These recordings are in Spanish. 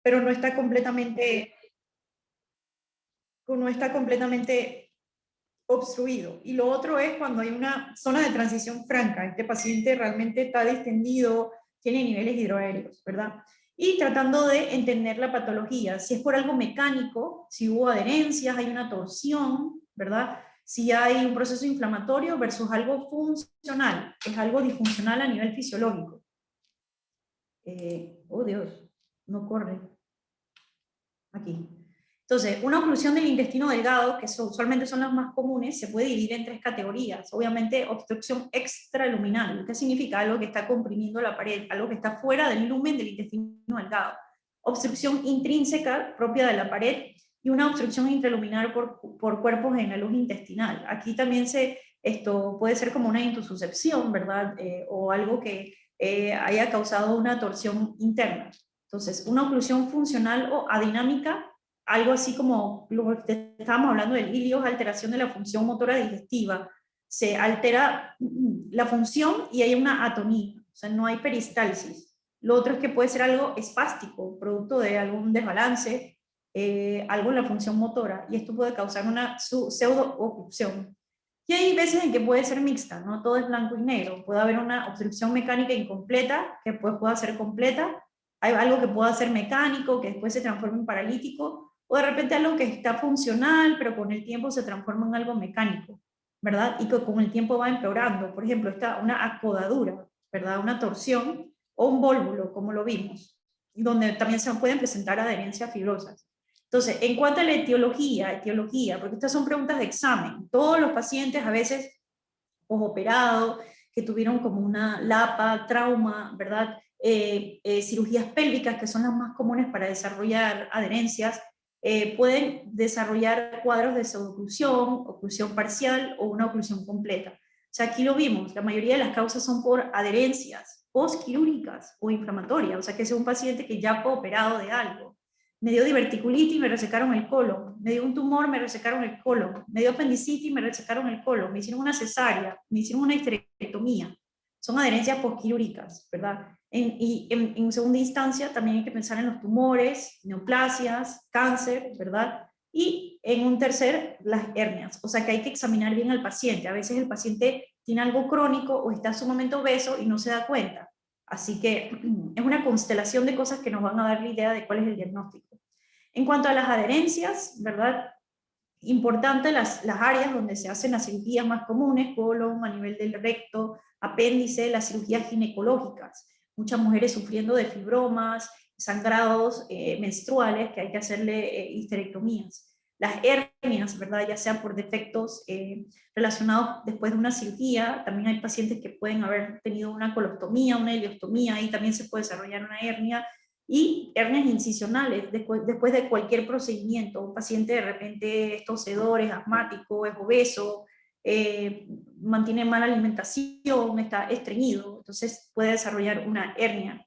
pero no está completamente obstruido. Y lo otro es cuando hay una zona de transición franca, este paciente realmente está distendido, tiene niveles hidroaéreos, ¿verdad? Y tratando de entender la patología, si es por algo mecánico, si hubo adherencias, hay una torsión, ¿verdad? Si hay un proceso inflamatorio versus algo funcional, es algo disfuncional a nivel fisiológico. Oh Dios, no corre. Aquí. Entonces, una oclusión del intestino delgado, que usualmente son las más comunes, se puede dividir en tres categorías. Obviamente, obstrucción extraluminal, que significa algo que está comprimiendo la pared, algo que está fuera del lumen del intestino delgado. Obstrucción intrínseca, propia de la pared, y una obstrucción intraluminal por cuerpos en la luz intestinal. Aquí también esto puede ser como una intususcepción, ¿verdad? O algo que haya causado una torsión interna. Entonces, una oclusión funcional o adinámica, algo así como lo que estábamos hablando del ilio, es alteración de la función motora digestiva. Se altera la función y hay una atonía, o sea, no hay peristalsis. Lo otro es que puede ser algo espástico, producto de algún desbalance, algo en la función motora, y esto puede causar una pseudo-oclusión. Y hay veces en que puede ser mixta, no todo es blanco y negro. Puede haber una obstrucción mecánica incompleta, que después pueda ser completa. Hay algo que pueda ser mecánico, que después se transforma en paralítico, o de repente algo que está funcional, pero con el tiempo se transforma en algo mecánico, ¿verdad? Y que con el tiempo va empeorando. Por ejemplo, está una acodadura, ¿verdad? Una torsión, o un vólvulo, como lo vimos, donde también se pueden presentar adherencias fibrosas. Entonces, en cuanto a la etiología, porque estas son preguntas de examen, todos los pacientes a veces posoperados, que tuvieron como una lapa, trauma, ¿verdad? Cirugías pélvicas, que son las más comunes para desarrollar adherencias, pueden desarrollar cuadros de pseudoclusión, oclusión parcial o una oclusión completa. O sea, aquí lo vimos, la mayoría de las causas son por adherencias postquirúrgicas o inflamatorias, o sea, que es un paciente que ya fue operado de algo. Me dio diverticulitis y me resecaron el colon, me dio un tumor, me resecaron el colon, me dio apendicitis y me resecaron el colon, me hicieron una cesárea, me hicieron una histerectomía. Son adherencias postquirúrgicas, ¿verdad? En segunda instancia también hay que pensar en los tumores, neoplasias, cáncer, ¿verdad? Y en un tercer, las hernias. O sea que hay que examinar bien al paciente. A veces el paciente tiene algo crónico o está sumamente obeso y no se da cuenta. Así que es una constelación de cosas que nos van a dar la idea de cuál es el diagnóstico. En cuanto a las adherencias, ¿verdad? Importante las áreas donde se hacen las cirugías más comunes, colon, a nivel del recto, apéndice, las cirugías ginecológicas. Muchas mujeres sufriendo de fibromas, sangrados menstruales, que hay que hacerle histerectomías. Las hernias, ¿verdad? Ya sea por defectos relacionados después de una cirugía, también hay pacientes que pueden haber tenido una colostomía, una ileostomía, y también se puede desarrollar una hernia, y hernias incisionales después de cualquier procedimiento. Un paciente de repente es tosedor, es asmático, es obeso, mantiene mala alimentación, está estreñido, entonces puede desarrollar una hernia.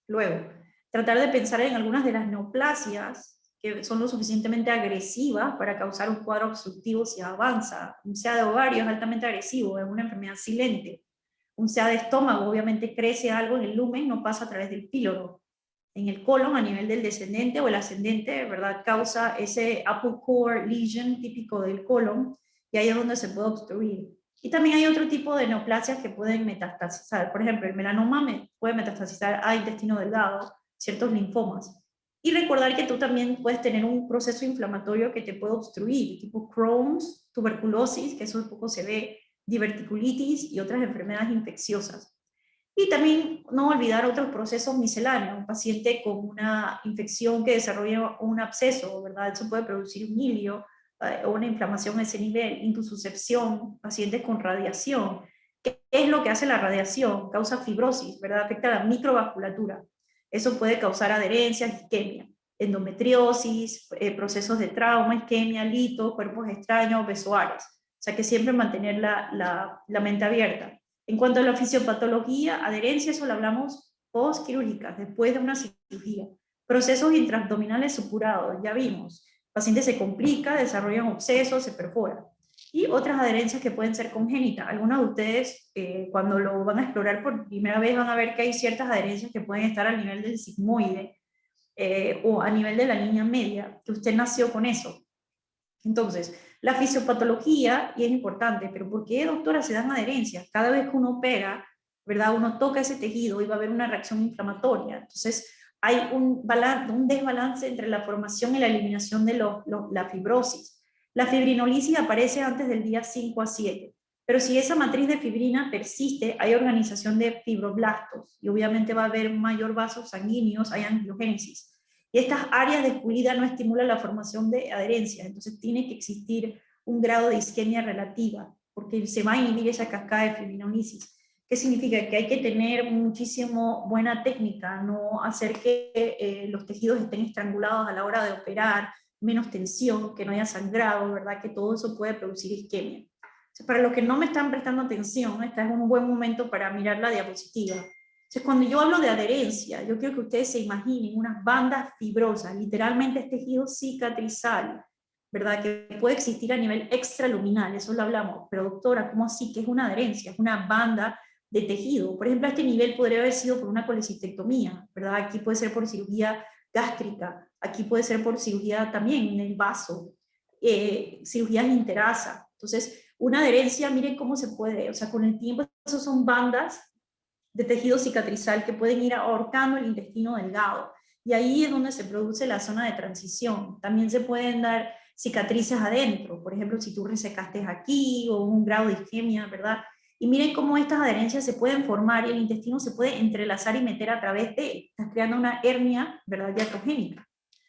Luego, tratar de pensar en algunas de las neoplasias que son lo suficientemente agresivas para causar un cuadro obstructivo si avanza. Un SEA de ovario es altamente agresivo, es una enfermedad silente. Un SEA de estómago, obviamente crece algo en el lumen, no pasa a través del píloro. En el colon, a nivel del descendente o el ascendente, ¿verdad? Causa ese upper core lesion típico del colon, y ahí es donde se puede obstruir. Y también hay otro tipo de neoplasias que pueden metastasizar. Por ejemplo, el melanoma puede metastasizar a intestino delgado, ciertos linfomas. Y recordar que tú también puedes tener un proceso inflamatorio que te puede obstruir, tipo Crohn's, tuberculosis, que eso un poco se ve, diverticulitis y otras enfermedades infecciosas. Y también no olvidar otros procesos misceláneos, un paciente con una infección que desarrolla un absceso, ¿verdad? Eso puede producir un hilio o una inflamación a ese nivel, intususcepción, pacientes con radiación. ¿Qué es lo que hace la radiación? Causa fibrosis, ¿verdad? Afecta la microvasculatura. Eso puede causar adherencias, isquemia, endometriosis, procesos de trauma, isquemia, litos, cuerpos extraños, besoares. O sea que siempre mantener la mente abierta. En cuanto a la fisiopatología, adherencia, eso lo hablamos postquirúrgicas, después de una cirugía. Procesos intraabdominales supurados, ya vimos. El paciente se complica, desarrolla un absceso, se perfora. Y otras adherencias que pueden ser congénitas. Algunos de ustedes, cuando lo van a explorar por primera vez, van a ver que hay ciertas adherencias que pueden estar al nivel del sigmoide, o a nivel de la línea media, que usted nació con eso. Entonces, la fisiopatología, y es importante, pero ¿por qué, doctora, se dan adherencias? Cada vez que uno opera, ¿verdad? Uno toca ese tejido y va a haber una reacción inflamatoria. Entonces, hay un desbalance entre la formación y la eliminación de la fibrosis. La fibrinolisis aparece antes del día 5 a 7, pero si esa matriz de fibrina persiste, hay organización de fibroblastos, y obviamente va a haber mayor vasos sanguíneos, hay angiogénesis. Y estas áreas de Pulida no estimulan la formación de adherencias, entonces tiene que existir un grado de isquemia relativa, porque se va a inhibir esa cascada de fibrinolisis. ¿Qué significa? Que hay que tener muchísimo buena técnica, no hacer que los tejidos estén estrangulados a la hora de operar, menos tensión, que no haya sangrado, ¿verdad? Que todo eso puede producir isquemia. Entonces, para los que no me están prestando atención, este es un buen momento para mirar la diapositiva. Entonces, cuando yo hablo de adherencia, yo quiero que ustedes se imaginen unas bandas fibrosas, literalmente es tejido cicatrizal, ¿verdad? Que puede existir a nivel extraluminal, eso lo hablamos, pero doctora, ¿cómo así? ¿Qué es una adherencia? Es una banda de tejido. Por ejemplo, a este nivel podría haber sido por una colecistectomía, ¿verdad? Aquí puede ser por cirugía gástrica, aquí puede ser por cirugía también en el vaso, cirugías interasa. Entonces, una adherencia, miren cómo se puede, o sea, con el tiempo, esos son bandas de tejido cicatrizal que pueden ir ahorcando el intestino delgado. Y ahí es donde se produce la zona de transición. También se pueden dar cicatrices adentro, por ejemplo, si tú resecaste aquí o un grado de isquemia, ¿verdad? Y miren cómo estas adherencias se pueden formar y el intestino se puede entrelazar y meter a través de, estás creando una hernia, ¿verdad?, diatrogénica.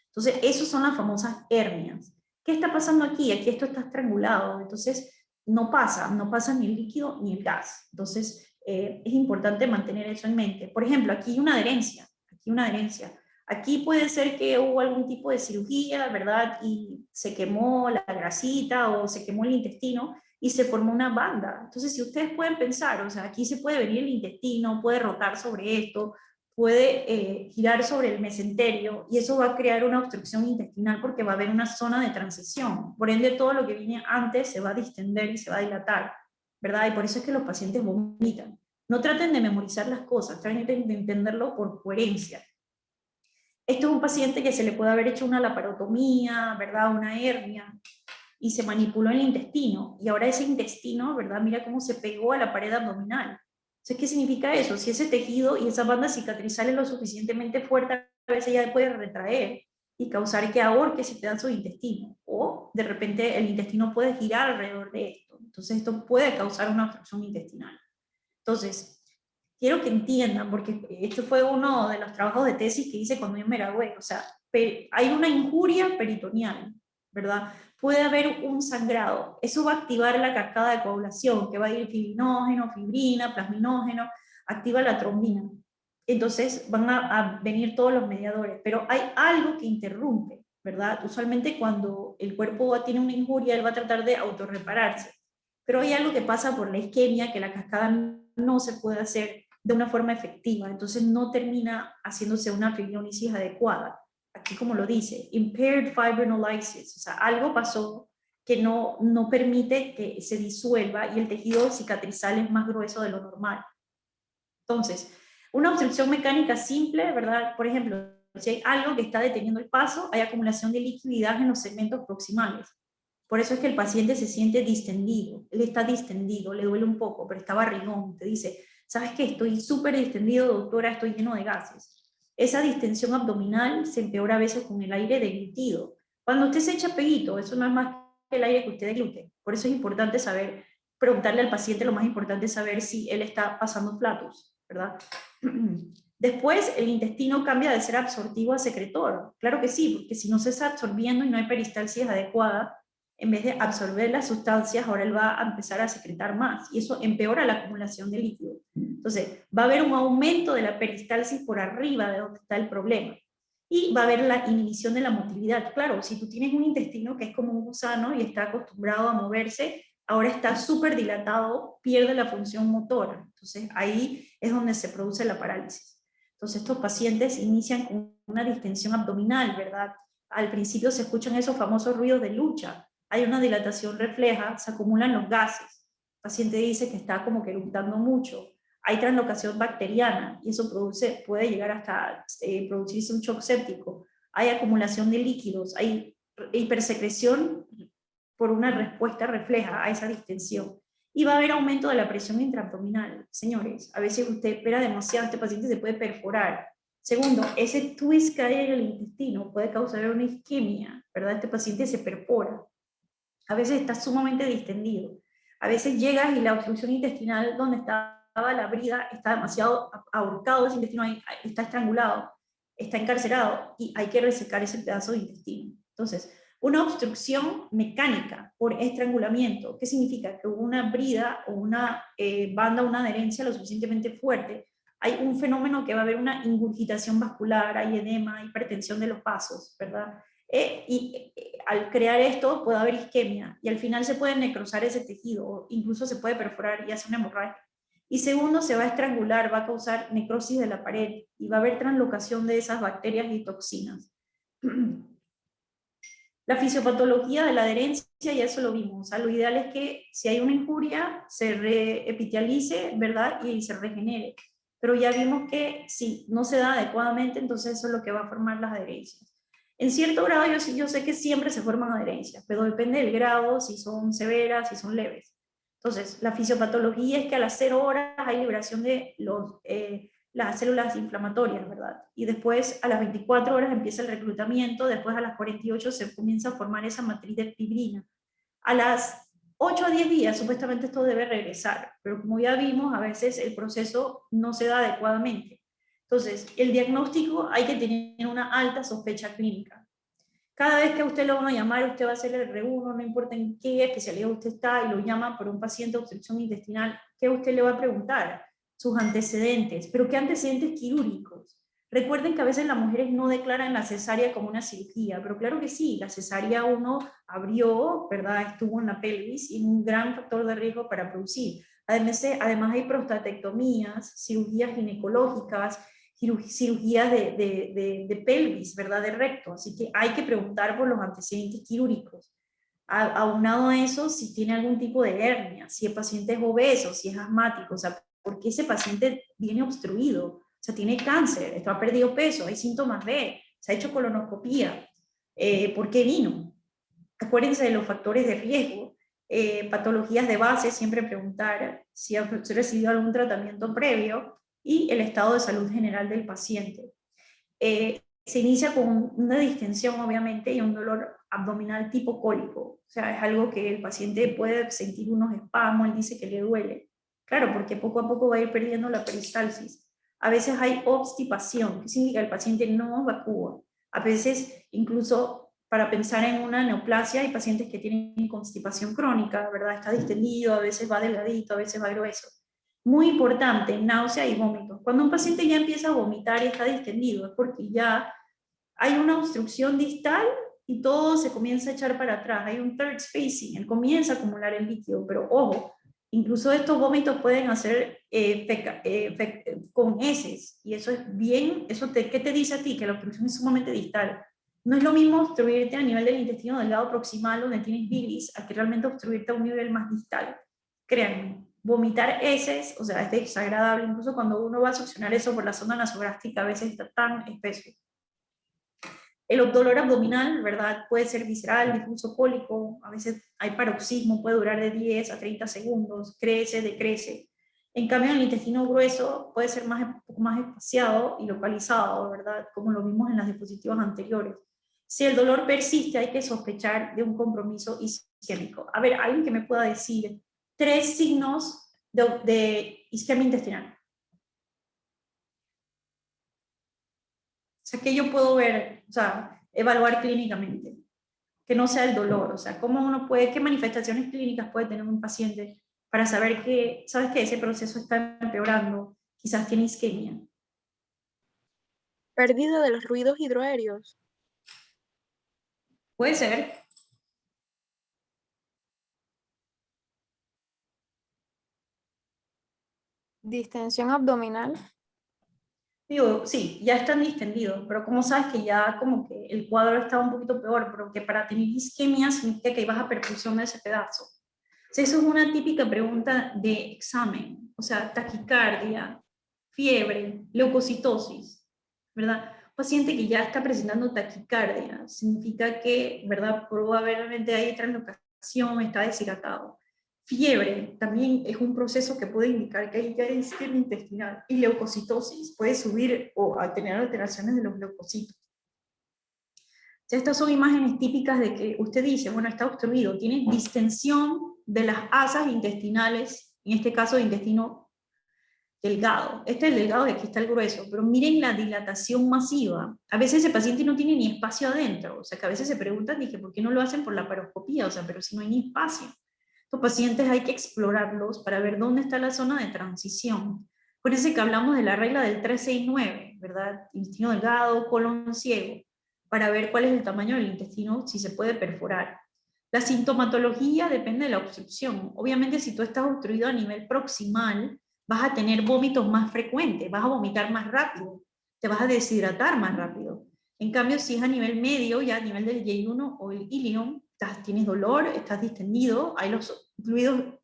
Entonces, esas son las famosas hernias. ¿Qué está pasando aquí? Aquí esto está estrangulado, entonces no pasa ni el líquido ni el gas. Entonces, es importante mantener eso en mente. Por ejemplo, aquí hay una adherencia, aquí una adherencia. Aquí puede ser que hubo algún tipo de cirugía, ¿verdad? Y se quemó la grasita o se quemó el intestino y se formó una banda. Entonces, si ustedes pueden pensar, o sea, aquí se puede venir el intestino, puede rotar sobre esto, puede girar sobre el mesenterio y eso va a crear una obstrucción intestinal porque va a haber una zona de transición. Por ende, todo lo que viene antes se va a distender y se va a dilatar, ¿verdad? Y por eso es que los pacientes vomitan. No traten de memorizar las cosas, traten de entenderlo por coherencia. Esto es un paciente que se le puede haber hecho una laparotomía, ¿verdad? Una hernia, y se manipuló el intestino, y ahora ese intestino, ¿verdad? Mira cómo se pegó a la pared abdominal. Entonces, ¿qué significa eso? Si ese tejido y esa banda cicatrizal es lo suficientemente fuerte, a veces ya puede retraer y causar que ahorque ese pedazo de intestino, o de repente el intestino puede girar alrededor de esto. Entonces, esto puede causar una obstrucción intestinal. Entonces, quiero que entiendan, porque esto fue uno de los trabajos de tesis que hice cuando yo me gradué, o sea, hay una injuria peritoneal, ¿verdad? Puede haber un sangrado, eso va a activar la cascada de coagulación, que va a ir fibrinógeno, fibrina, plasminógeno, activa la trombina. Entonces van a venir todos los mediadores, pero hay algo que interrumpe, ¿verdad? Usualmente cuando el cuerpo tiene una injuria, él va a tratar de autorrepararse, pero hay algo que pasa por la isquemia, que la cascada no se puede hacer de una forma efectiva, entonces no termina haciéndose una fibrinolisis adecuada. Aquí como lo dice, impaired fibrinolysis, o sea, algo pasó que no permite que se disuelva y el tejido cicatrizal es más grueso de lo normal. Entonces, una obstrucción mecánica simple, ¿verdad? Por ejemplo, si hay algo que está deteniendo el paso, hay acumulación de liquidez en los segmentos proximales. Por eso es que el paciente se siente distendido, él está distendido, le duele un poco, pero está barrigón, te dice, ¿sabes qué? Estoy súper distendido, doctora, estoy lleno de gases. Esa distensión abdominal se empeora a veces con el aire deglutido. Cuando usted se echa peguito, eso no es más que el aire que usted deglute. Por eso es importante saber, preguntarle al paciente, lo más importante es saber si él está pasando flatus, ¿verdad? Después el intestino cambia de ser absortivo a secretor. Claro que sí, porque si no se está absorbiendo y no hay peristalsis adecuada, en vez de absorber las sustancias, ahora él va a empezar a secretar más, y eso empeora la acumulación de líquido. Entonces, va a haber un aumento de la peristalsis por arriba de donde está el problema, y va a haber la inhibición de la motilidad. Claro, si tú tienes un intestino que es como un gusano y está acostumbrado a moverse, ahora está súper dilatado, pierde la función motora. Entonces, ahí es donde se produce la parálisis. Entonces, estos pacientes inician con una distensión abdominal, ¿verdad? Al principio se escuchan esos famosos ruidos de lucha, hay una dilatación refleja, se acumulan los gases. El paciente dice que está como que eructando mucho, hay translocación bacteriana, y eso puede llegar hasta producirse un shock séptico, hay acumulación de líquidos, hay hipersecreción por una respuesta refleja a esa distensión. Y va a haber aumento de la presión intraabdominal. Señores, a veces usted espera demasiado, este paciente se puede perforar. Segundo, ese twist que hay en el intestino puede causar una isquemia, ¿verdad? Este paciente se perfora. A veces está sumamente distendido. A veces llegas y la obstrucción intestinal donde estaba la brida está demasiado ahorcado, ese intestino ahí, está estrangulado, está encarcerado y hay que resecar ese pedazo de intestino. Entonces, una obstrucción mecánica por estrangulamiento, ¿qué significa? Que hubo una brida o una banda, una adherencia lo suficientemente fuerte. Hay un fenómeno que va a haber una ingurgitación vascular, hay edema, hipertensión de los vasos, ¿verdad? Al crear esto puede haber isquemia y al final se puede necrosar ese tejido, o incluso se puede perforar y hacer una hemorragia. Y segundo, se va a estrangular, va a causar necrosis de la pared y va a haber translocación de esas bacterias y toxinas. La fisiopatología de la adherencia, ya eso lo vimos, o sea, lo ideal es que si hay una injuria se reepitelialice, ¿verdad? Y se regenere. Pero ya vimos que si no se da adecuadamente, entonces eso es lo que va a formar las adherencias. En cierto grado yo sé que siempre se forman adherencias, pero depende del grado, si son severas, si son leves. Entonces, la fisiopatología es que a las 0 horas hay liberación de las células inflamatorias, ¿verdad? Y después a las 24 horas empieza el reclutamiento, después a las 48 se comienza a formar esa matriz de fibrina. A las 8 a 10 días supuestamente esto debe regresar, pero como ya vimos, a veces el proceso no se da adecuadamente. Entonces, el diagnóstico hay que tener una alta sospecha clínica. Cada vez que a usted lo van a llamar, usted va a hacer el R1, no importa en qué especialidad usted está, y lo llama por un paciente de obstrucción intestinal, ¿qué usted le va a preguntar? Sus antecedentes, pero ¿qué antecedentes quirúrgicos? Recuerden que a veces las mujeres no declaran la cesárea como una cirugía, pero claro que sí, la cesárea uno abrió, ¿verdad? Estuvo en la pelvis y un gran factor de riesgo para producir. Además hay prostatectomías, cirugías ginecológicas, cirugías de pelvis, ¿verdad? De recto. Así que hay que preguntar por los antecedentes quirúrgicos. Aunado a eso, si tiene algún tipo de hernia, si el paciente es obeso, si es asmático, o sea, ¿por qué ese paciente viene obstruido? O sea, tiene cáncer, esto ha perdido peso, hay síntomas B, se ha hecho colonoscopía. ¿Por qué vino? Acuérdense de los factores de riesgo, patologías de base, siempre preguntar si ha recibido algún tratamiento previo y el estado de salud general del paciente. Se inicia con una distensión, obviamente, y un dolor abdominal tipo cólico. O sea, es algo que el paciente puede sentir unos espasmos, él dice que le duele. Claro, porque poco a poco va a ir perdiendo la peristalsis. A veces hay obstipación, que significa que el paciente no evacúa. A veces, incluso para pensar en una neoplasia, hay pacientes que tienen constipación crónica, ¿verdad? Está distendido, a veces va delgadito, a veces va grueso. Muy importante, náusea y vómitos. Cuando un paciente ya empieza a vomitar y está distendido, es porque ya hay una obstrucción distal y todo se comienza a echar para atrás. Hay un third spacing, él comienza a acumular el líquido, pero ojo, incluso estos vómitos pueden hacer con heces, y eso es bien, ¿qué te dice a ti? Que la obstrucción es sumamente distal. No es lo mismo obstruirte a nivel del intestino delgado proximal, donde tienes bilis, a que realmente obstruirte a un nivel más distal. Créanme, vomitar heces, o sea, es desagradable, incluso cuando uno va a succionar eso por la zona nasogástrica, a veces está tan espeso. El dolor abdominal, ¿verdad? Puede ser visceral, difuso, cólico, a veces hay paroxismo, puede durar de 10 a 30 segundos, crece, decrece. En cambio, en el intestino grueso puede ser un poco más espaciado y localizado, ¿verdad? Como lo vimos en las diapositivas anteriores. Si el dolor persiste, hay que sospechar de un compromiso isquémico. A ver, alguien que me pueda decir 3 signos de isquemia intestinal. O sea, que yo puedo ver, o sea, evaluar clínicamente, que no sea el dolor, o sea, cómo uno puede, qué manifestaciones clínicas puede tener un paciente para saber que, sabes que ese proceso está empeorando, quizás tiene isquemia. Pérdida de los ruidos hidroaéreos. Puede ser. Distensión abdominal. Digo, sí, ya están distendidos, pero como sabes que ya como que el cuadro está un poquito peor, pero que para tener isquemia significa que hay baja perfusión de ese pedazo. O sea, eso es una típica pregunta de examen. o sea, taquicardia, fiebre, leucocitosis, ¿verdad? Paciente que ya está presentando taquicardia, significa que, ¿verdad? Probablemente hay translocación, está deshidratado. Fiebre también es un proceso que puede indicar que hay ya sistema intestinal. Y leucocitosis puede subir o a tener alteraciones de los leucocitos. Estas son imágenes típicas de que usted dice, bueno, está obstruido, tiene distensión de las asas intestinales, en este caso de intestino delgado. Este es el delgado y aquí está el grueso, pero miren la dilatación masiva. A veces ese paciente no tiene ni espacio adentro, o sea que a veces se preguntan, dije, ¿por qué no lo hacen por la paroscopía? O sea, pero si no hay ni espacio. Estos pacientes hay que explorarlos para ver dónde está la zona de transición. Acuérdense que hablamos de la regla del 369, ¿verdad? Intestino delgado, colon ciego, para ver cuál es el tamaño del intestino, si se puede perforar. La sintomatología depende de la obstrucción. Obviamente si tú estás obstruido a nivel proximal, vas a tener vómitos más frecuentes, vas a vomitar más rápido, te vas a deshidratar más rápido. En cambio, si es a nivel medio, ya a nivel del J1 o el ilion, tienes dolor, estás distendido, hay los fluidos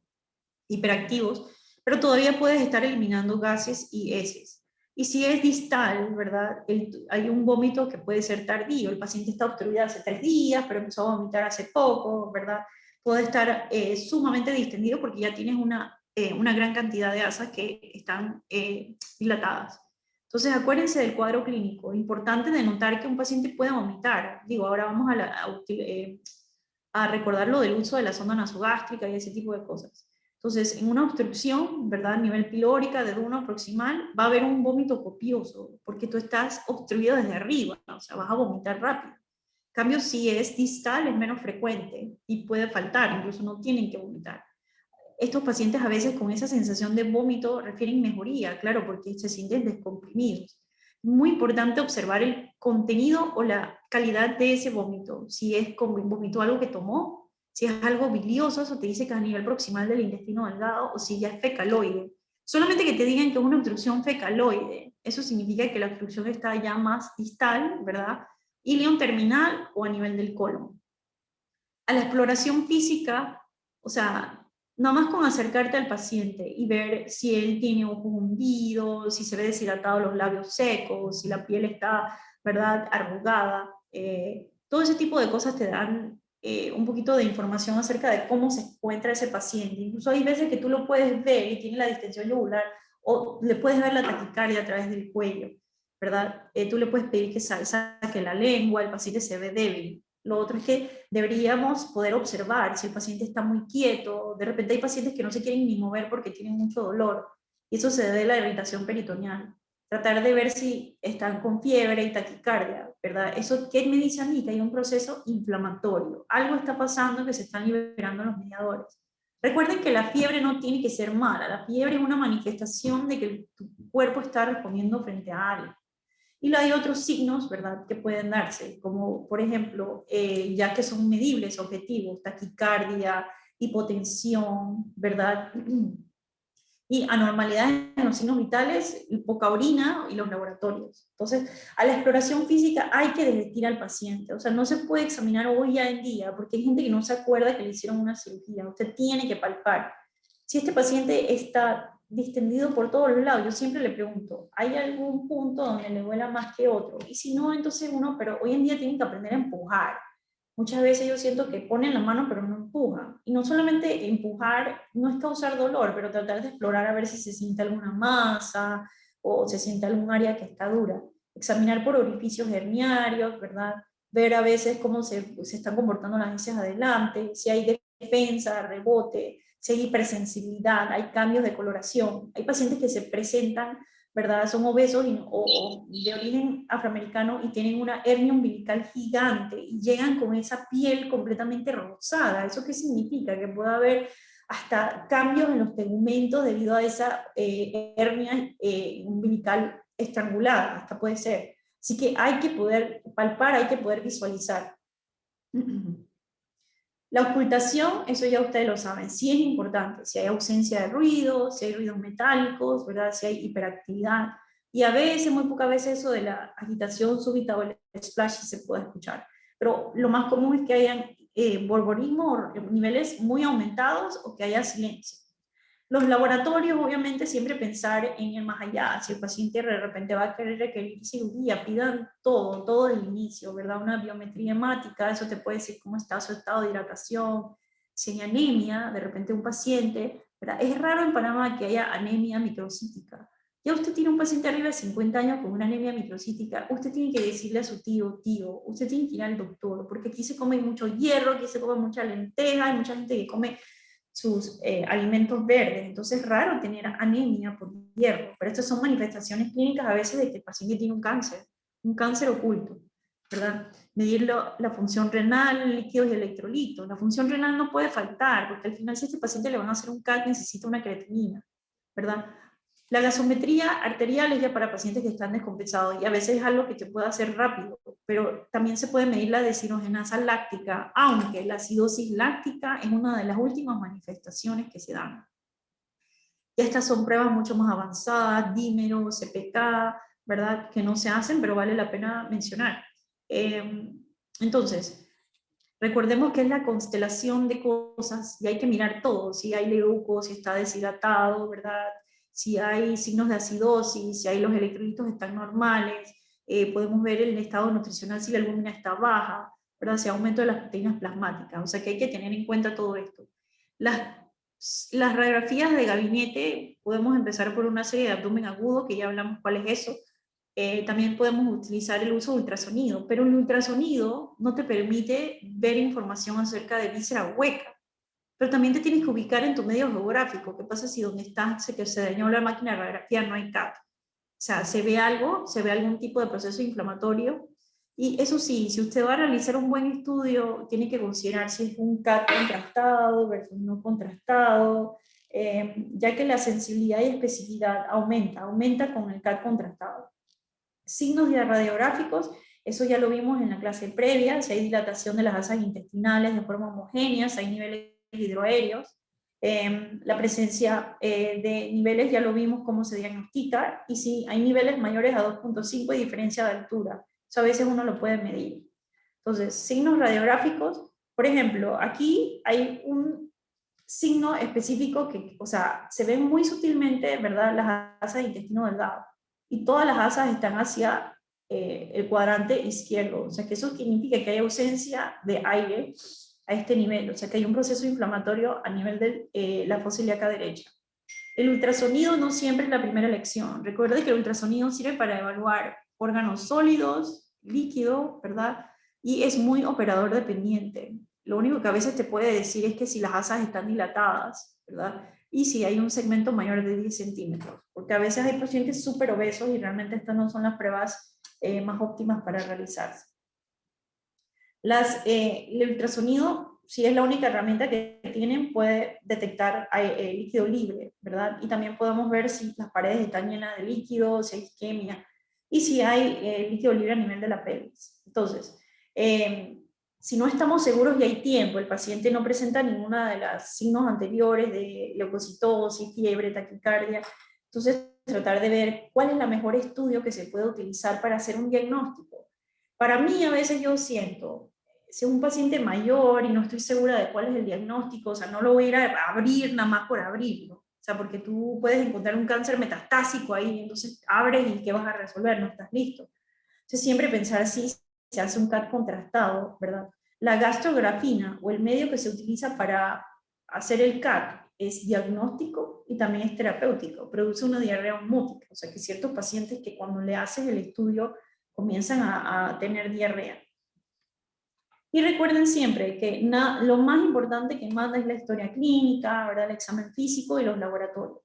hiperactivos, pero todavía puedes estar eliminando gases y heces. Y si es distal, ¿verdad? Hay un vómito que puede ser tardío, el paciente está obstruido hace 3 días, pero empezó a vomitar hace poco, ¿verdad? Puede estar sumamente distendido porque ya tienes una gran cantidad de asas que están dilatadas. Entonces acuérdense del cuadro clínico, importante de notar que un paciente puede vomitar. Digo, ahora vamos a recordar lo del uso de la sonda nasogástrica y ese tipo de cosas. Entonces, en una obstrucción, ¿verdad? A nivel pilórica, de duno proximal, va a haber un vómito copioso, porque tú estás obstruido desde arriba, o sea, vas a vomitar rápido. En cambio, si es distal, es menos frecuente y puede faltar, incluso no tienen que vomitar. Estos pacientes a veces con esa sensación de vómito refieren mejoría, claro, porque se sienten descomprimidos. Muy importante observar el contenido o la calidad de ese vómito. Si es como vomitó algo que tomó, si es algo bilioso, eso te dice que es a nivel proximal del intestino delgado, o si ya es fecaloide. Solamente que te digan que es una obstrucción fecaloide, eso significa que la obstrucción está ya más distal, ¿verdad? Ilion terminal o a nivel del colon. A la exploración física, o sea, nada más con acercarte al paciente y ver si él tiene ojos hundidos, si se ve deshidratado los labios secos, si la piel está, ¿verdad?, arrugada. Todo ese tipo de cosas te dan un poquito de información acerca de cómo se encuentra ese paciente. Incluso hay veces que tú lo puedes ver y tiene la distensión yugular, o le puedes ver la taquicardia a través del cuello, ¿verdad? Tú le puedes pedir que saque la lengua, el paciente se ve débil. Lo otro es que deberíamos poder observar si el paciente está muy quieto. De repente hay pacientes que no se quieren ni mover porque tienen mucho dolor, y eso se debe a la irritación peritoneal. Tratar de ver si están con fiebre y taquicardia, ¿verdad? ¿Eso qué me dice a mí? Que hay un proceso inflamatorio. Algo está pasando, que se están liberando los mediadores. Recuerden que la fiebre no tiene que ser mala. La fiebre es una manifestación de que tu cuerpo está respondiendo frente a algo. Y hay otros signos, ¿verdad?, que pueden darse, como por ejemplo, ya que son medibles, objetivos, taquicardia, hipotensión, ¿verdad? Y anormalidades en los signos vitales, poca orina y los laboratorios. Entonces, a la exploración física hay que desvestir al paciente. O sea, no se puede examinar hoy ya en día, porque hay gente que no se acuerda que le hicieron una cirugía. Usted tiene que palpar. Si este paciente está distendido por todos los lados, yo siempre le pregunto, ¿hay algún punto donde le duela más que otro? Y si no, entonces uno, pero hoy en día tienen que aprender a empujar. Muchas veces yo siento que ponen la mano pero no empujan. Y no solamente empujar, no es causar dolor, pero tratar de explorar a ver si se siente alguna masa o se siente algún área que está dura. Examinar por orificios herniarios, ¿verdad? Ver a veces cómo se están comportando las heces adelante, si hay defensa, rebote, si hay hipersensibilidad, hay cambios de coloración. Hay pacientes que se presentan, ¿verdad? Son obesos o de origen afroamericano y tienen una hernia umbilical gigante y llegan con esa piel completamente rosada. ¿Eso qué significa? Que puede haber hasta cambios en los tegumentos debido a esa hernia umbilical estrangulada, hasta puede ser. Así que hay que poder palpar, hay que poder visualizar. La ocultación, eso ya ustedes lo saben, sí es importante, si hay ausencia de ruido, si hay ruidos metálicos, ¿verdad? Si hay hiperactividad, y a veces, muy pocas veces eso de la agitación súbita o el splash se puede escuchar, pero lo más común es que hayan borborismo o niveles muy aumentados o que haya silencio. Los laboratorios, obviamente, siempre pensar en el más allá. Si el paciente de repente va a querer requerir cirugía, pidan todo, todo del inicio, ¿verdad? Una biometría hemática, eso te puede decir cómo está su estado de hidratación, si hay anemia, de repente un paciente, ¿verdad? Es raro en Panamá que haya anemia microcítica. Ya usted tiene un paciente arriba de 50 años con una anemia microcítica, usted tiene que decirle a su tío, usted tiene que ir al doctor, porque aquí se come mucho hierro, aquí se come mucha lenteja, hay mucha gente que come sus alimentos verdes, entonces es raro tener anemia por hierro, pero estas son manifestaciones clínicas a veces de que el paciente tiene un cáncer oculto, ¿verdad? Medir la función renal, líquidos y electrolitos. La función renal no puede faltar, porque al final si a este paciente le van a hacer un CAT necesita una creatinina, ¿verdad? La gasometría arterial es ya para pacientes que están descompensados y a veces es algo que te puede hacer rápido, pero también se puede medir la deshidrogenasa láctica, aunque la acidosis láctica es una de las últimas manifestaciones que se dan. Y estas son pruebas mucho más avanzadas, dímero, CPK, ¿verdad? Que no se hacen, pero vale la pena mencionar. Entonces, recordemos que es la constelación de cosas y hay que mirar todo, si hay leuco, si está deshidratado, ¿verdad? Si hay signos de acidosis, si hay los electrolitos están normales, podemos ver el estado nutricional si la albúmina está baja, ¿verdad? Si aumento de las proteínas plasmáticas, o sea que hay que tener en cuenta todo esto. Las radiografías de gabinete, podemos empezar por una serie de abdomen agudo, que ya hablamos cuál es eso. También podemos utilizar el uso de ultrasonido, pero el ultrasonido no te permite ver información acerca de víscera hueca, pero también te tienes que ubicar en tu medio geográfico. ¿Qué pasa si donde estás se dañó la máquina de radiografía no hay CAT? O sea, se ve algo, se ve algún tipo de proceso inflamatorio, y eso sí, si usted va a realizar un buen estudio, tiene que considerar si es un CAT contrastado versus no contrastado, ya que la sensibilidad y especificidad aumenta con el CAT contrastado. Signos radiográficos, eso ya lo vimos en la clase previa, si hay dilatación de las asas intestinales de forma homogénea, si hay niveles hidroaéreos, la presencia de niveles ya lo vimos cómo se diagnostica, y si hay niveles mayores a 2.5 y diferencia de altura, eso a veces uno lo puede medir. Entonces, signos radiográficos, por ejemplo, aquí hay un signo específico que, o sea, se ve muy sutilmente, ¿verdad?, las asas de intestino delgado, y todas las asas están hacia el cuadrante izquierdo, o sea que eso significa que hay ausencia de aire a este nivel, o sea que hay un proceso inflamatorio a nivel de la fosa ilíaca derecha. El ultrasonido no siempre es la primera elección. Recuerde que el ultrasonido sirve para evaluar órganos sólidos, líquidos, ¿verdad? Y es muy operador dependiente. Lo único que a veces te puede decir es que si las asas están dilatadas, ¿verdad? Y si hay un segmento mayor de 10 centímetros, porque a veces hay pacientes súper obesos y realmente estas no son las pruebas más óptimas para realizarse. El ultrasonido, si es la única herramienta que tienen, puede detectar líquido libre, ¿verdad? Y también podemos ver si las paredes están llenas de líquido, si hay isquemia, y si hay líquido libre a nivel de la pelvis. Entonces, si no estamos seguros y hay tiempo, el paciente no presenta ninguno de los signos anteriores de leucocitosis, fiebre, taquicardia, entonces tratar de ver cuál es el mejor estudio que se puede utilizar para hacer un diagnóstico. Para mí a veces yo siento, si es un paciente mayor y no estoy segura de cuál es el diagnóstico, o sea, no lo voy a ir a abrir nada más por abrirlo, o sea, porque tú puedes encontrar un cáncer metastásico ahí, entonces abres y ¿qué vas a resolver? No estás listo. Entonces siempre pensar si se hace un CAT contrastado, ¿verdad? La gastrografina o el medio que se utiliza para hacer el CAT es diagnóstico y también es terapéutico, produce una diarrea osmótica, o sea que ciertos pacientes que cuando le haces el estudio comienzan a tener diarrea. Y recuerden siempre que lo más importante que manda es la historia clínica, ¿verdad?, el examen físico y los laboratorios.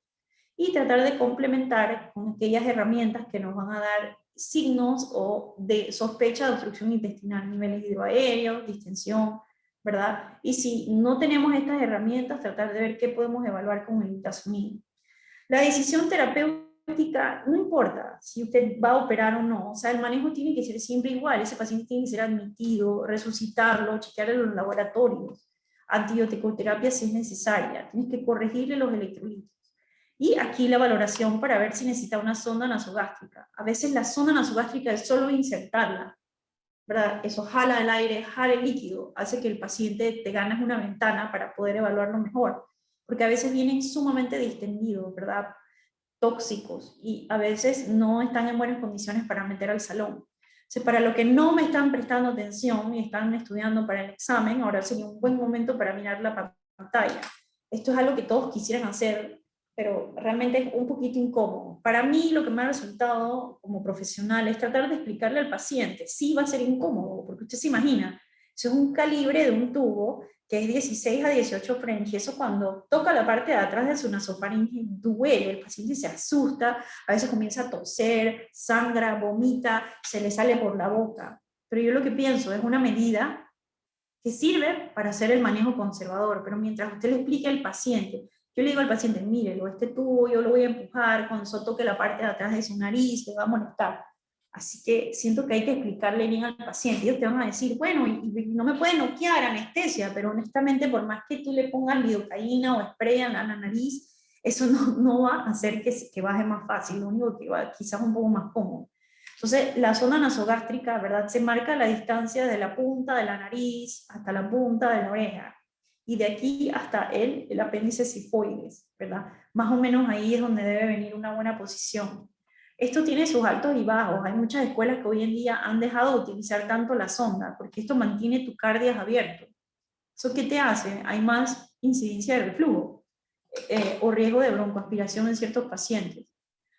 Y tratar de complementar con aquellas herramientas que nos van a dar signos o de sospecha de obstrucción intestinal, niveles hidroaéreos, distensión, ¿verdad? Y si no tenemos estas herramientas, tratar de ver qué podemos evaluar con el ultrasonido. La decisión terapéutica no importa si usted va a operar o no, o sea, el manejo tiene que ser siempre igual, ese paciente tiene que ser admitido, resucitarlo, chequearle los laboratorios, antibioticoterapia si es necesaria, tienes que corregirle los electrolitos. Y aquí la valoración para ver si necesita una sonda nasogástrica. A veces la sonda nasogástrica es solo insertarla, ¿verdad? Eso jala el aire, jala el líquido, hace que el paciente te ganes una ventana para poder evaluarlo mejor. porque a veces vienen sumamente distendidos, ¿verdad? Tóxicos, y a veces no están en buenas condiciones para meter al salón. Entonces, para lo que no me están prestando atención y están estudiando para el examen, ahora sería un buen momento para mirar la pantalla. Esto es algo que todos quisieran hacer, pero realmente es un poquito incómodo. Para mí lo que me ha resultado como profesional es tratar de explicarle al paciente. Sí va a ser incómodo, porque usted se imagina, eso es un calibre de un tubo que es 16 a 18 French, y eso cuando toca la parte de atrás de su nasofaringe duele, el paciente se asusta, a veces comienza a toser, sangra, vomita, se le sale por la boca. Pero yo lo que pienso es una medida que sirve para hacer el manejo conservador, pero mientras usted le explique al paciente, yo le digo al paciente, mírelo, este tubo yo lo voy a empujar, cuando eso toque la parte de atrás de su nariz, le va a molestar. Así que siento que hay que explicarle bien al paciente. Ellos te van a decir, bueno, y no me puede noquear anestesia, pero honestamente, por más que tú le pongas lidocaína o spray a la nariz, eso no va a hacer que baje más fácil, lo único que va quizás un poco más cómodo. Entonces, la zona nasogástrica, ¿verdad? Se marca la distancia de la punta de la nariz hasta la punta de la oreja, y de aquí hasta el apéndice sifoides, ¿verdad? Más o menos ahí es donde debe venir una buena posición. Esto tiene sus altos y bajos. Hay muchas escuelas que hoy en día han dejado de utilizar tanto la sonda, porque esto mantiene tu cardias abierto. ¿Eso qué te hace? Hay más incidencia de reflujo o riesgo de broncoaspiración en ciertos pacientes.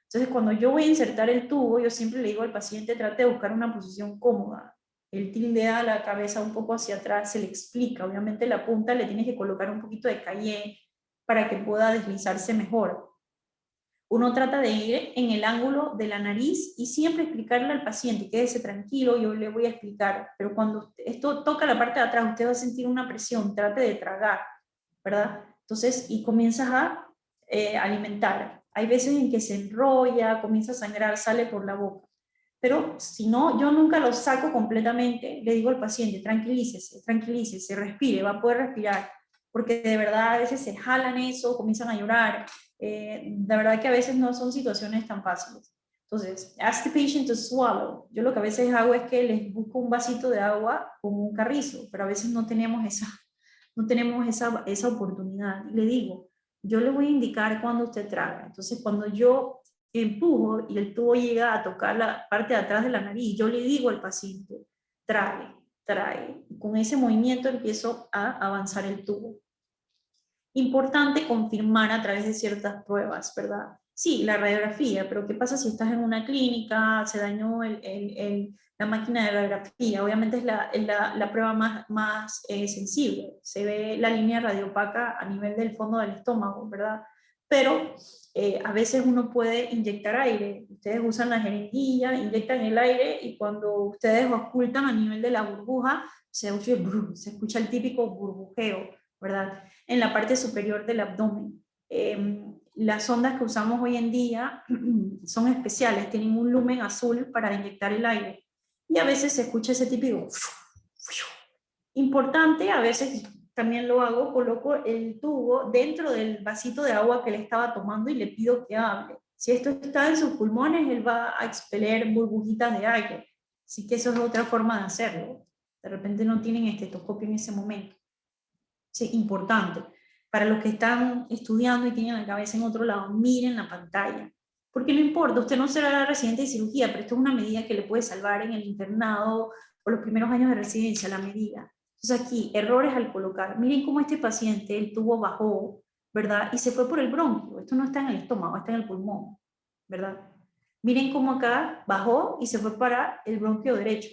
Entonces, cuando yo voy a insertar el tubo, yo siempre le digo al paciente, trate de buscar una posición cómoda. Él tildea la cabeza un poco hacia atrás, se le explica. Obviamente la punta le tienes que colocar un poquito de calle para que pueda deslizarse mejor. Uno trata de ir en el ángulo de la nariz y siempre explicarle al paciente, quédese tranquilo, yo le voy a explicar, pero cuando esto toca la parte de atrás, usted va a sentir una presión, trate de tragar, ¿verdad? Entonces, y comienzas a alimentar. Hay veces en que se enrolla, comienza a sangrar, sale por la boca. Pero si no, yo nunca lo saco completamente, le digo al paciente, tranquilícese, tranquilícese, respire, va a poder respirar, porque de verdad a veces se jalan eso, comienzan a llorar, la verdad que a veces no son situaciones tan fáciles. Entonces, ask the patient to swallow. Yo lo que a veces hago es que les busco un vasito de agua con un carrizo, pero a veces no tenemos esa oportunidad. Y le digo, yo le voy a indicar cuando usted traga. Entonces, cuando yo empujo y el tubo llega a tocar la parte de atrás de la nariz, yo le digo al paciente, trague, trague. Y con ese movimiento empiezo a avanzar el tubo. Importante confirmar a través de ciertas pruebas, ¿verdad? Sí, la radiografía, pero ¿qué pasa si estás en una clínica, se dañó la máquina de radiografía? Obviamente es la prueba más sensible, se ve la línea radiopaca a nivel del fondo del estómago, ¿verdad? Pero a veces uno puede inyectar aire, ustedes usan la jeringuilla, inyectan el aire y cuando ustedes ocultan a nivel de la burbuja, se escucha el típico burbujeo, ¿verdad? En la parte superior del abdomen. Las sondas que usamos hoy en día son especiales, tienen un lumen azul para inyectar el aire. Y a veces se escucha ese típico... Importante, a veces también lo hago, coloco el tubo dentro del vasito de agua que le estaba tomando y le pido que hable. Si esto está en sus pulmones, él va a expeler burbujitas de aire. Así que eso es otra forma de hacerlo. De repente no tienen estetoscopio en ese momento. Sí, importante. Para los que están estudiando y tienen la cabeza en otro lado, miren la pantalla. Porque no importa, usted no será residente de cirugía, pero esto es una medida que le puede salvar en el internado o los primeros años de residencia, la medida. Entonces aquí, errores al colocar. Miren cómo este paciente, el tubo bajó, ¿verdad? Y se fue por el bronquio. Esto no está en el estómago, está en el pulmón, ¿verdad? Miren cómo acá bajó y se fue para el bronquio derecho.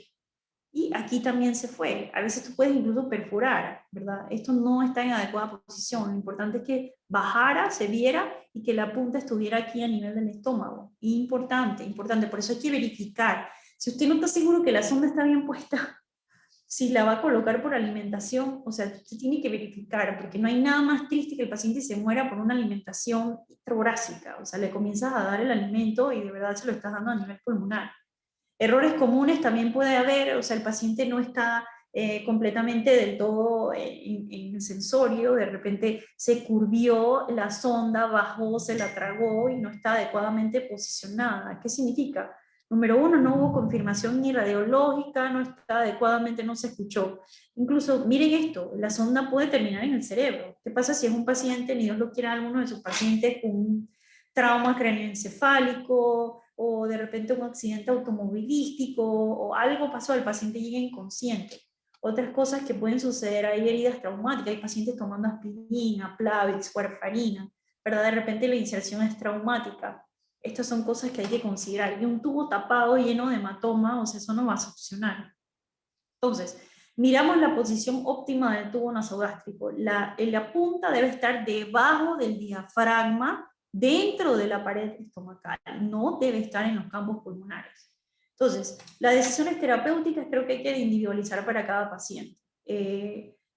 Y aquí también se fue. A veces tú puedes incluso perforar, ¿verdad? Esto no está en adecuada posición. Lo importante es que bajara, se viera y que la punta estuviera aquí a nivel del estómago. Importante, importante. Por eso hay que verificar. Si usted no está seguro que la sonda está bien puesta, si la va a colocar por alimentación, o sea, usted tiene que verificar, porque no hay nada más triste que el paciente se muera por una alimentación intravorácica. O sea, le comienzas a dar el alimento y de verdad se lo estás dando a nivel pulmonar. Errores comunes también puede haber, o sea, el paciente no está completamente del todo en el sensorio, de repente se curvió la sonda, bajó, se la tragó y no está adecuadamente posicionada. ¿Qué significa? Número uno, no hubo confirmación ni radiológica, no está adecuadamente, no se escuchó. Incluso, miren esto, la sonda puede terminar en el cerebro. ¿Qué pasa si es un paciente, ni Dios lo quiera, alguno de sus pacientes con un trauma craneoencefálico, o de repente un accidente automovilístico, o algo pasó, el paciente llega inconsciente? Otras cosas que pueden suceder, hay heridas traumáticas, hay pacientes tomando aspirina, Plavix, warfarina, ¿verdad? De repente la inserción es traumática. Estas son cosas que hay que considerar. Y un tubo tapado lleno de hematoma, o sea, eso no va a solucionar. Entonces, miramos la posición óptima del tubo nasogástrico. La punta debe estar debajo del diafragma, dentro de la pared estomacal, no debe estar en los campos pulmonares. Entonces, las decisiones terapéuticas creo que hay que individualizar para cada paciente.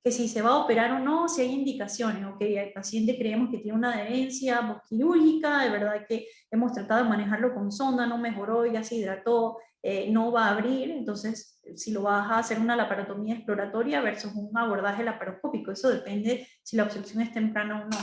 Que si se va a operar o no, si hay indicaciones, ok, el paciente creemos que tiene una adherencia postquirúrgica, de verdad que hemos tratado de manejarlo con sonda, no mejoró, ya se hidrató, no va a abrir, entonces si lo vas a hacer una laparotomía exploratoria versus un abordaje laparoscópico, eso depende si la obstrucción es temprana o no.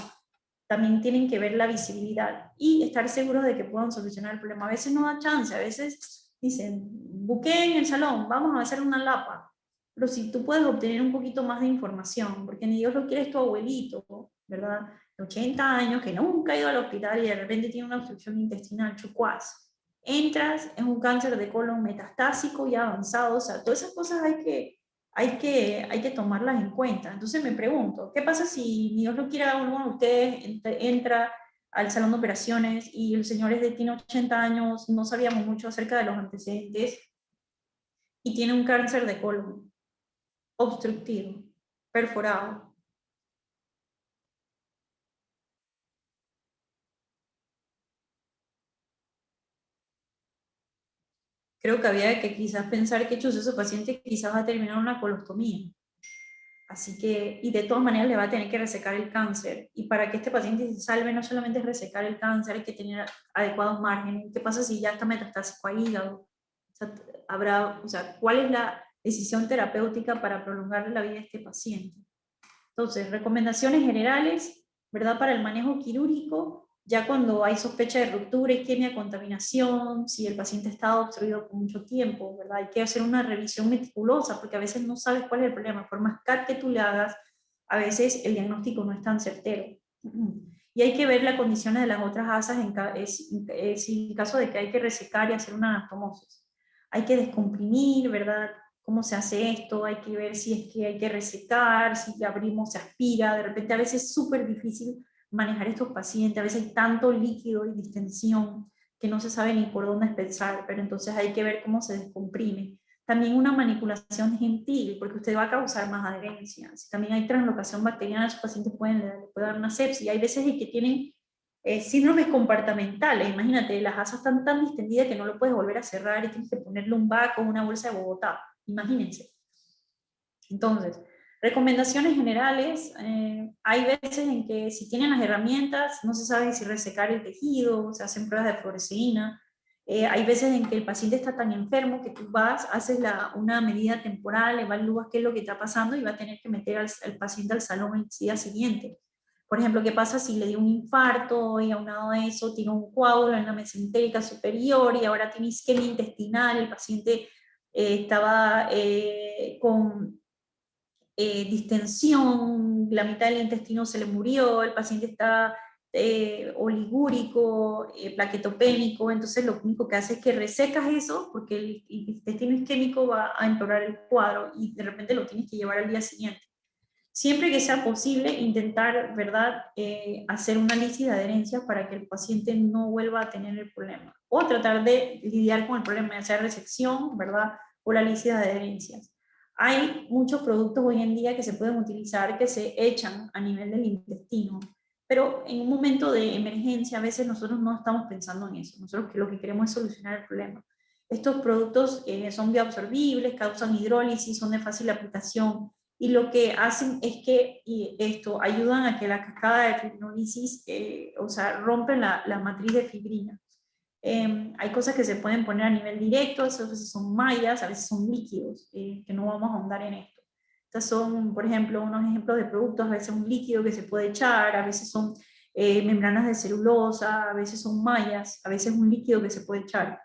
También tienen que ver la visibilidad y estar seguros de que puedan solucionar el problema. A veces no da chance, a veces dicen, busqué en el salón, vamos a hacer una lapa, pero si tú puedes obtener un poquito más de información, porque ni Dios lo quiere, es tu abuelito, ¿verdad? De 80 años, que nunca ha ido al hospital y de repente tiene una obstrucción intestinal, chucuás. Entras, es un cáncer de colon metastásico y avanzado, o sea, todas esas cosas hay que tomarlas en cuenta. Entonces me pregunto, ¿qué pasa si Dios lo quiera, uno de ustedes entra al salón de operaciones y el señor tiene 80 años, no sabíamos mucho acerca de los antecedentes y tiene un cáncer de colon obstructivo, perforado? Creo que había que quizás pensar que ese paciente quizás va a terminar una colostomía. Así que, y de todas maneras le va a tener que resecar el cáncer. Y para que este paciente se salve, no solamente es resecar el cáncer, hay que tener adecuados márgenes. ¿Qué pasa si ya está metastásico a hígado? O sea, ¿cuál es la decisión terapéutica para prolongar la vida de este paciente? Entonces, recomendaciones generales, ¿verdad? Para el manejo quirúrgico, ya cuando hay sospecha de ruptura, isquemia, contaminación, si el paciente está obstruido por mucho tiempo, ¿verdad? Hay que hacer una revisión meticulosa, porque a veces no sabes cuál es el problema. Por más CAT que tú le hagas, a veces el diagnóstico no es tan certero. Y hay que ver las condiciones de las otras asas en caso de que hay que resecar y hacer una anastomosis. Hay que descomprimir, ¿verdad? ¿Cómo se hace esto? Hay que ver si es que hay que resecar, si abrimos, se aspira. De repente a veces es súper difícil manejar estos pacientes, a veces hay tanto líquido y distensión que no se sabe ni por dónde empezar, pero entonces hay que ver cómo se descomprime. También una manipulación gentil, porque usted va a causar más adherencia. Si también hay translocación bacteriana, los pacientes le puede dar una sepsis. Hay veces que tienen síndromes compartimentales. Imagínate, las asas están tan distendidas que no lo puedes volver a cerrar y tienes que ponerle un baco o una bolsa de Bogotá. Imagínense. Entonces, recomendaciones generales, hay veces en que si tienen las herramientas, no se sabe si resecar el tejido, se hacen pruebas de fluoresceína, hay veces en que el paciente está tan enfermo que tú vas, haces una medida temporal, evalúas qué es lo que está pasando y va a tener que meter al paciente al salón el día siguiente. Por ejemplo, ¿qué pasa si le dio un infarto y aunado a eso tiene un coágulo en la mesentérica superior y ahora tiene isquemia intestinal, el paciente estaba con distensión, la mitad del intestino se le murió, el paciente está oligúrico, plaquetopénico, entonces lo único que hace es que resecas eso, porque el intestino isquémico va a empeorar el cuadro y de repente lo tienes que llevar al día siguiente. Siempre que sea posible, intentar, ¿verdad?, hacer una lista de adherencias para que el paciente no vuelva a tener el problema. O tratar de lidiar con el problema, ya sea resección, ¿verdad?, o la lista de adherencias. Hay muchos productos hoy en día que se pueden utilizar, que se echan a nivel del intestino, pero en un momento de emergencia a veces nosotros no estamos pensando en eso. Nosotros lo que queremos es solucionar el problema. Estos productos son bioabsorbibles, causan hidrólisis, son de fácil aplicación, y lo que hacen es que ayudan a que la cascada de fibrinolisis, o sea, rompen la matriz de fibrina. Hay cosas que se pueden poner a nivel directo, a veces son mallas, a veces son líquidos, que no vamos a ahondar en esto. Estas son, por ejemplo, unos ejemplos de productos, a veces un líquido que se puede echar, a veces son membranas de celulosa, a veces son mallas, a veces un líquido que se puede echar.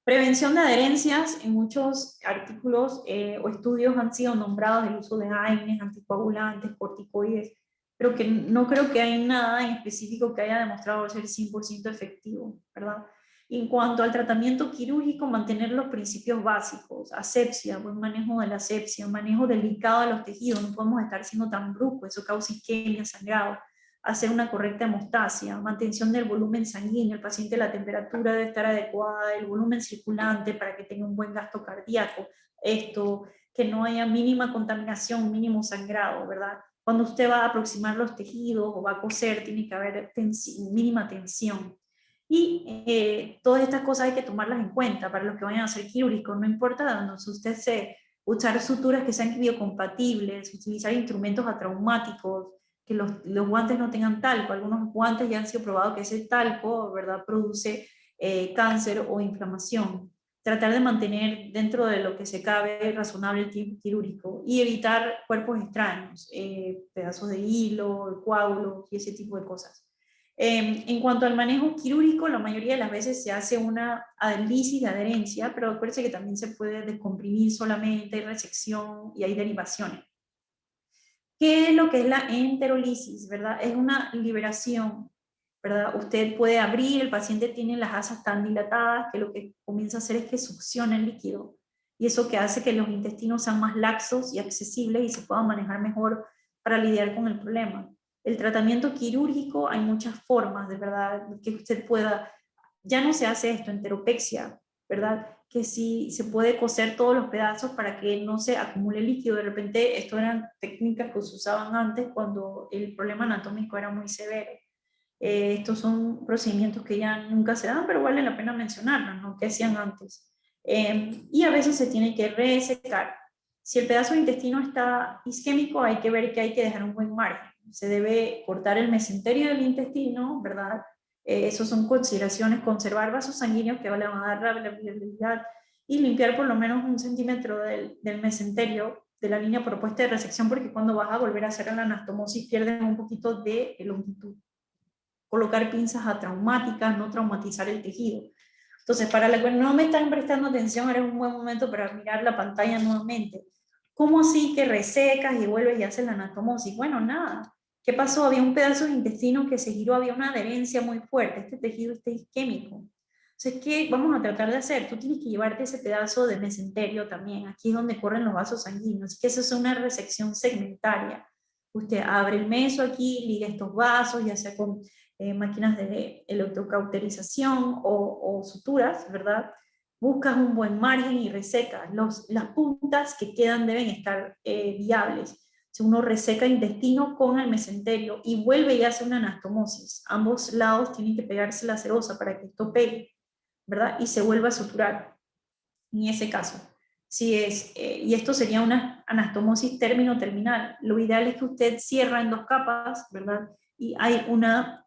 Prevención de adherencias, en muchos artículos o estudios han sido nombrados el uso de AINES, anticoagulantes, corticoides, pero que no creo que hay nada en específico que haya demostrado ser 100% efectivo, ¿verdad? En cuanto al tratamiento quirúrgico, mantener los principios básicos, asepsia, buen manejo de la asepsia, manejo delicado de los tejidos, no podemos estar siendo tan bruscos, eso causa isquemia, sangrado, hacer una correcta hemostasia, mantención del volumen sanguíneo, el paciente la temperatura debe estar adecuada, el volumen circulante para que tenga un buen gasto cardíaco, esto, que no haya mínima contaminación, mínimo sangrado, ¿verdad? Cuando usted va a aproximar los tejidos o va a coser, tiene que haber mínima tensión. Y todas estas cosas hay que tomarlas en cuenta para los que vayan a hacer quirúrgico, no importa dónde usted se usar suturas que sean biocompatibles, utilizar instrumentos atraumáticos, que los guantes no tengan talco. Algunos guantes ya han sido probados que ese talco, ¿verdad?, produce cáncer o inflamación. Tratar de mantener dentro de lo que se cabe razonable el tiempo quirúrgico y evitar cuerpos extraños, pedazos de hilo, coágulos y ese tipo de cosas. En cuanto al manejo quirúrgico, la mayoría de las veces se hace una lisis de adherencia, pero acuérdense que también se puede descomprimir solamente, hay resección y hay derivaciones. ¿Qué es lo que es la enterolisis, verdad? Es una liberación, ¿verdad? Usted puede abrir, el paciente tiene las asas tan dilatadas que lo que comienza a hacer es que succiona el líquido, y eso que hace que los intestinos sean más laxos y accesibles y se puedan manejar mejor para lidiar con el problema. El tratamiento quirúrgico, hay muchas formas, de verdad, que usted pueda, ya no se hace esto, enteropexia, ¿verdad? Que si se puede coser todos los pedazos para que no se acumule líquido. De repente, esto eran técnicas que se usaban antes cuando el problema anatómico era muy severo. Estos son procedimientos que ya nunca se dan, pero vale la pena mencionarlos, ¿no? Que hacían antes. Y a veces se tiene que resecar. Si el pedazo de intestino está isquémico, hay que ver que hay que dejar un buen margen. Se debe cortar el mesenterio del intestino, ¿verdad? Esas son consideraciones, conservar vasos sanguíneos que le van a dar la viabilidad y limpiar por lo menos 1 centímetro del mesenterio de la línea propuesta de resección, porque cuando vas a volver a hacer la anastomosis pierdes un poquito de longitud. Colocar pinzas atraumáticas, no traumatizar el tejido. Entonces, para los que no me están prestando atención, ahora es un buen momento para mirar la pantalla nuevamente. ¿Cómo así que resecas y vuelves y haces la anastomosis? Bueno, nada. ¿Qué pasó? Había un pedazo de intestino que se giró, había una adherencia muy fuerte, este tejido está isquémico. Entonces, ¿qué vamos a tratar de hacer? Tú tienes que llevarte ese pedazo de mesenterio también, aquí es donde corren los vasos sanguíneos, así que eso es una resección segmentaria. Usted abre el meso aquí, liga estos vasos, ya sea con máquinas de electrocauterización o suturas, ¿verdad? Buscas un buen margen y resecas. Las puntas que quedan deben estar viables. Si uno reseca el intestino con el mesenterio y vuelve y hace una anastomosis, ambos lados tienen que pegarse la cerosa para que esto pegue, ¿verdad? Y se vuelva a suturar, en ese caso. Si es, y esto sería una anastomosis término-terminal. Lo ideal es que usted cierra en 2 capas, ¿verdad? Y hay una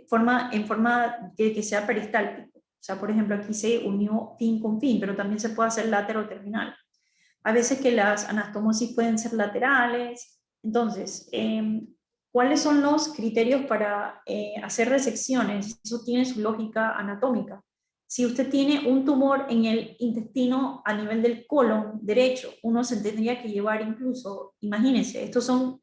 forma que sea peristáltico. O sea, por ejemplo, aquí se unió fin con fin, pero también se puede hacer lateroterminal. A veces que las anastomosis pueden ser laterales. Entonces, ¿cuáles son los criterios para hacer resecciones? Eso tiene su lógica anatómica. Si usted tiene un tumor en el intestino a nivel del colon derecho, uno se tendría que llevar incluso, imagínense, estos son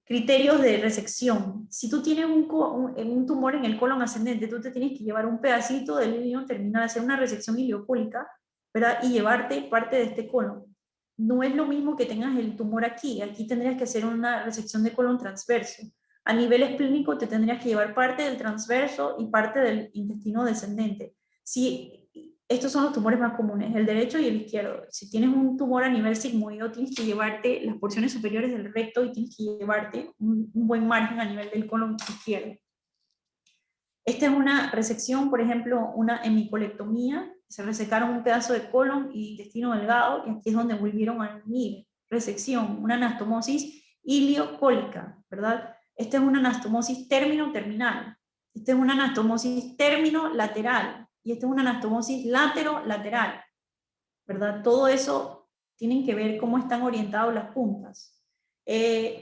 criterios de resección. Si tú tienes un tumor en el colon ascendente, tú te tienes que llevar un pedacito del ilion terminal, hacer una resección ileopólica, ¿verdad? Y llevarte parte de este colon. No es lo mismo que tengas el tumor aquí. Aquí tendrías que hacer una resección de colon transverso. A nivel esplénico te tendrías que llevar parte del transverso y parte del intestino descendente. Si estos son los tumores más comunes, el derecho y el izquierdo. Si tienes un tumor a nivel sigmoideo, tienes que llevarte las porciones superiores del recto y tienes que llevarte un buen margen a nivel del colon izquierdo. Esta es una resección, por ejemplo, una hemicolectomía. Se resecaron un pedazo de colon y intestino delgado, y aquí es donde volvieron a unir. Resección, una anastomosis iliocólica, ¿verdad? Esta es una anastomosis término-terminal. Esta es una anastomosis término-lateral. Y esta es una anastomosis latero-lateral, ¿verdad? Todo eso tienen que ver cómo están orientadas las puntas.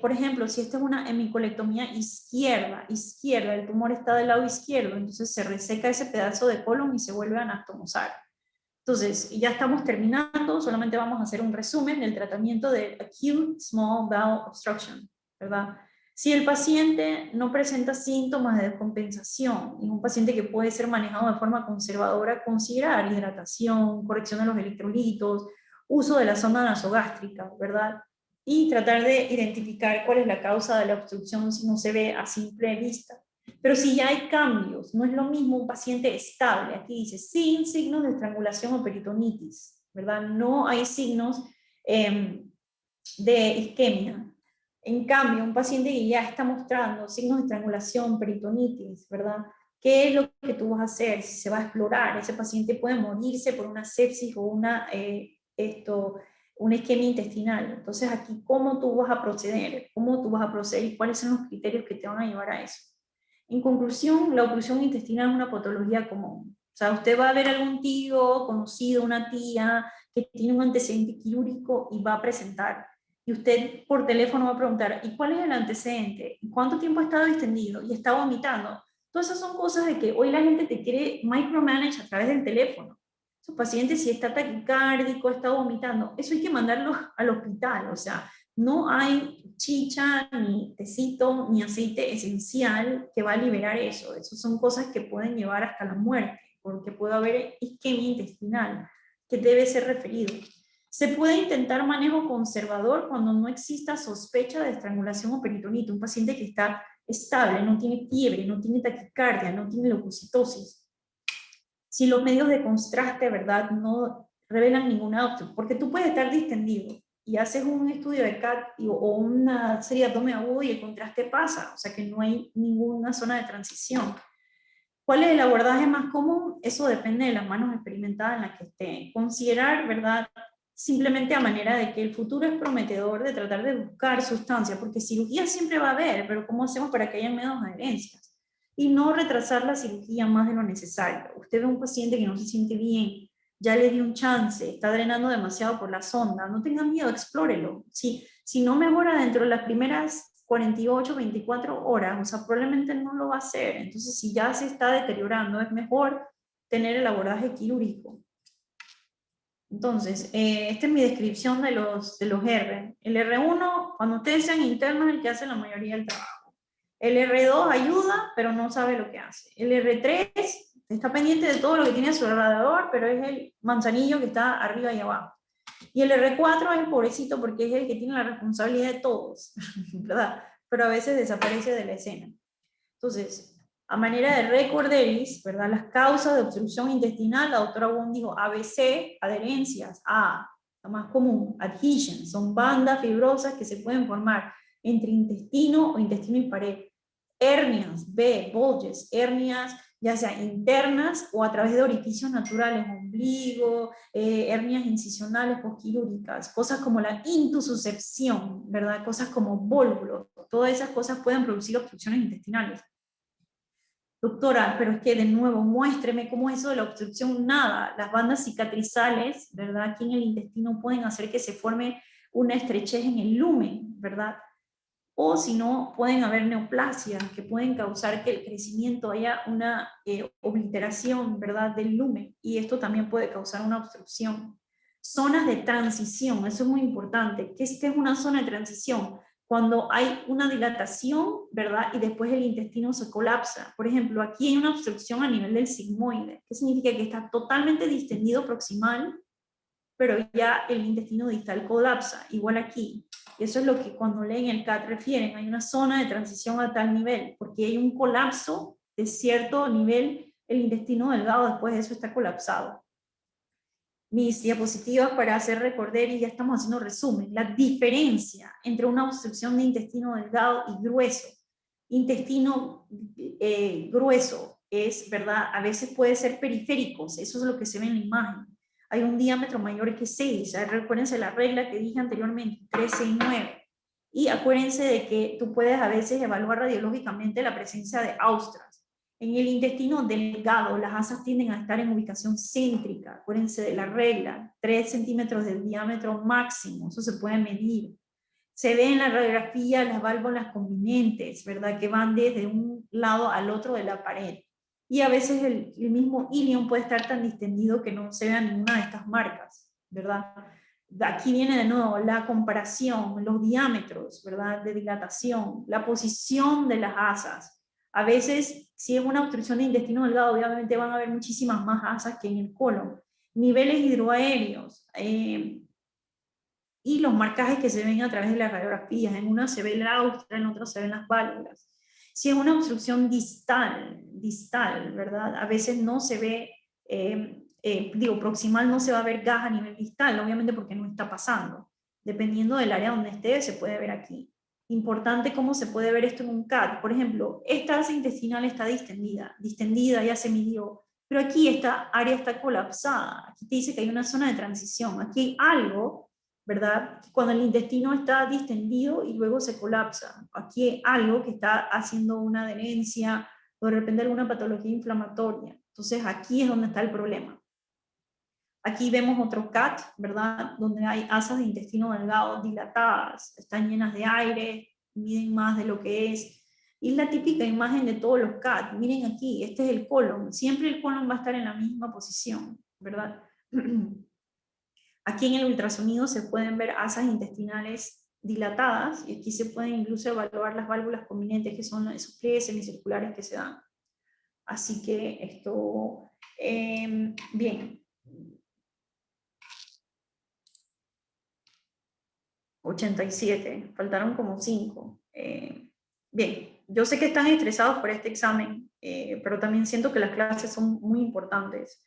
Por ejemplo, si esta es una hemicolectomía izquierda, el tumor está del lado izquierdo, entonces se reseca ese pedazo de colon y se vuelve a anastomosar. Entonces, ya estamos terminando, solamente vamos a hacer un resumen del tratamiento de Acute Small Bowel Obstruction, ¿verdad? Si el paciente no presenta síntomas de descompensación, es un paciente que puede ser manejado de forma conservadora, considerar hidratación, corrección de los electrolitos, uso de la sonda nasogástrica, ¿verdad? Y tratar de identificar cuál es la causa de la obstrucción si no se ve a simple vista. Pero si ya hay cambios, no es lo mismo un paciente estable, aquí dice, sin signos de estrangulación o peritonitis, ¿verdad? No hay signos de isquemia. En cambio, un paciente que ya está mostrando signos de estrangulación, peritonitis, ¿verdad? ¿Qué es lo que tú vas a hacer? Si se va a explorar, ese paciente puede morirse por una sepsis o una isquemia intestinal. Entonces aquí, ¿cómo tú vas a proceder? ¿Cómo tú vas a proceder y cuáles son los criterios que te van a llevar a eso? En conclusión, la oclusión intestinal es una patología común. O sea, usted va a ver algún tío, conocido, una tía, que tiene un antecedente quirúrgico y va a presentar. Y usted por teléfono va a preguntar, ¿y cuál es el antecedente? ¿Y cuánto tiempo ha estado distendido? ¿Y está vomitando? Todas esas son cosas de que hoy la gente te quiere micromanage a través del teléfono. Su paciente, si está taquicárdico, está vomitando, eso hay que mandarlo al hospital. O sea, no hay chicha, ni tecito, ni aceite esencial que va a liberar eso. Esas son cosas que pueden llevar hasta la muerte, porque puede haber isquemia intestinal, que debe ser referido. Se puede intentar manejo conservador cuando no exista sospecha de estrangulación o peritonito. Un paciente que está estable, no tiene fiebre, no tiene taquicardia, no tiene leucocitosis. Si los medios de contraste, ¿verdad?, no revelan ninguna opción, porque tú puedes estar distendido y haces un estudio de CAT o una serie de abdomen agudo y el contraste pasa, o sea que no hay ninguna zona de transición. ¿Cuál es el abordaje más común? Eso depende de las manos experimentadas en las que estén. Considerar, ¿verdad?, simplemente a manera de que el futuro es prometedor, de tratar de buscar sustancias, porque cirugía siempre va a haber, pero ¿cómo hacemos para que haya menos adherencias? Y no retrasar la cirugía más de lo necesario. Usted ve a un paciente que no se siente bien, ya le dio un chance, está drenando demasiado por la sonda, no tenga miedo, explórelo. Si no mejora dentro de las primeras 48, 24 horas, o sea, probablemente no lo va a hacer. Entonces, si ya se está deteriorando, es mejor tener el abordaje quirúrgico. Entonces, esta es mi descripción de los R. El R1, cuando ustedes sean internos, es el que hace la mayoría del trabajo. El R2 ayuda, pero no sabe lo que hace. El R3 está pendiente de todo lo que tiene a su alrededor, pero es el manzanillo que está arriba y abajo. Y el R4 es el pobrecito porque es el que tiene la responsabilidad de todos, ¿verdad? Pero a veces desaparece de la escena. Entonces, a manera de recorderis, ¿verdad?, las causas de obstrucción intestinal, la doctora Wong dijo ABC, adherencias, A, la más común, adhesions, son bandas fibrosas que se pueden formar entre intestino o intestino y pared. Hernias, B, bulges, hernias ya sea internas o a través de orificios naturales, ombligo, hernias incisionales posquirúrgicas, cosas como la intususcepción, ¿verdad?, cosas como vólvulos, todas esas cosas pueden producir obstrucciones intestinales. Doctora, pero es que de nuevo, muéstreme cómo es eso de la obstrucción. Nada, las bandas cicatrizales, ¿verdad?, aquí en el intestino pueden hacer que se forme una estrechez en el lumen, ¿verdad? O si no, pueden haber neoplasias que pueden causar que el crecimiento haya una obliteración, ¿verdad?, del lumen, y esto también puede causar una obstrucción. Zonas de transición, eso es muy importante. ¿Qué es una zona de transición? Cuando hay una dilatación, ¿verdad?, y después el intestino se colapsa. Por ejemplo, aquí hay una obstrucción a nivel del sigmoide. ¿Qué significa? Que está totalmente distendido proximal, pero ya el intestino distal colapsa. Igual aquí. Eso es lo que cuando leen el CAT refieren. Hay una zona de transición a tal nivel, porque hay un colapso de cierto nivel, el intestino delgado después de eso está colapsado. Mis diapositivas para hacer recordar, y ya estamos haciendo resumen, la diferencia entre una obstrucción de intestino delgado y grueso. Intestino grueso es, ¿verdad?, a veces puede ser periféricos, eso es lo que se ve en la imagen. Hay un diámetro mayor que 6, recuérdense la regla que dije anteriormente, 3, 6, 9. Y acuérdense de que tú puedes a veces evaluar radiológicamente la presencia de austras. En el intestino delgado, las asas tienden a estar en ubicación céntrica. Acuérdense de la regla, 3 centímetros de diámetro máximo, eso se puede medir. se ve en la radiografía las válvulas convinentes, ¿verdad? Que van desde un lado al otro de la pared. Y a veces el mismo ilion puede estar tan distendido que no se vea ninguna de estas marcas, ¿verdad? Aquí viene de nuevo la comparación, los diámetros, ¿verdad? De dilatación, la posición de las asas. A veces, si es una obstrucción de intestino delgado, obviamente van a haber muchísimas más asas que en el colon. Niveles hidroaéreos, y los marcajes que se ven a través de las radiografías. En una se ve el austral, en otra se ven las válvulas. Si es una obstrucción distal, ¿verdad? A veces no se ve, proximal no se va a ver gas a nivel distal, obviamente porque no está pasando. Dependiendo del área donde esté, se puede ver aquí. Importante cómo se puede ver esto en un CAT. Por ejemplo, esta asa intestinal está distendida, ya se midió, pero aquí esta área está colapsada. Aquí te dice que hay una zona de transición. Aquí hay algo, ¿verdad? Cuando el intestino está distendido y luego se colapsa. Aquí hay algo que está haciendo una adherencia o de repente alguna patología inflamatoria. Entonces aquí es donde está el problema. Aquí vemos otro CAT, ¿verdad? Donde hay asas de intestino delgado dilatadas, están llenas de aire, miden más de lo que es. Y es la típica imagen de todos los CAT. Miren aquí, este es el colon. Siempre el colon va a estar en la misma posición, ¿verdad? Aquí en el ultrasonido se pueden ver asas intestinales dilatadas, y aquí se pueden incluso evaluar las válvulas convinentes, que son esos pliegues semicirculares que se dan. Así que esto, bien. 87, faltaron como 5. Bien, yo sé que están estresados por este examen, pero también siento que las clases son muy importantes.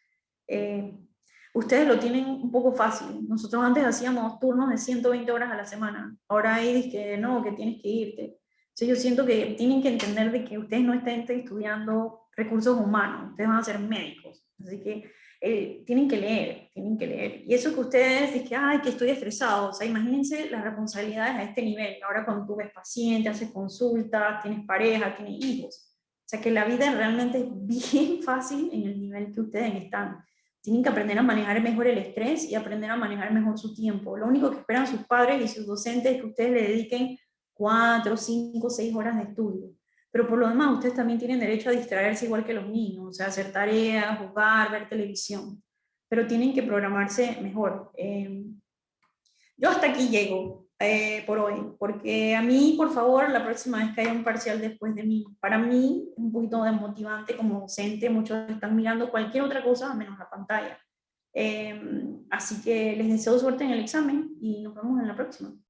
Ustedes lo tienen un poco fácil. Nosotros antes hacíamos turnos de 120 horas a la semana. Ahora hay que no, que tienes que irte. Yo siento que tienen que entender de que ustedes no estén estudiando recursos humanos, ustedes van a ser médicos. Así que tienen que leer, tienen que leer. Y eso que ustedes dicen, ay, que estoy estresado, o sea, imagínense las responsabilidades a este nivel. Ahora cuando tú ves pacientes, haces consultas, tienes pareja, tienes hijos. O sea, que la vida realmente es bien fácil en el nivel que ustedes están. Tienen que aprender a manejar mejor el estrés y aprender a manejar mejor su tiempo. Lo único que esperan sus padres y sus docentes es que ustedes le dediquen 4, 5, 6 horas de estudio. Pero por lo demás, ustedes también tienen derecho a distraerse igual que los niños, o sea, hacer tareas, jugar, ver televisión. Pero tienen que programarse mejor. Yo hasta aquí llego por hoy, porque a mí, por favor, la próxima vez que haya un parcial después de mí, para mí es un poquito desmotivante como docente, muchos están mirando cualquier otra cosa menos la pantalla. Así que les deseo suerte en el examen y nos vemos en la próxima.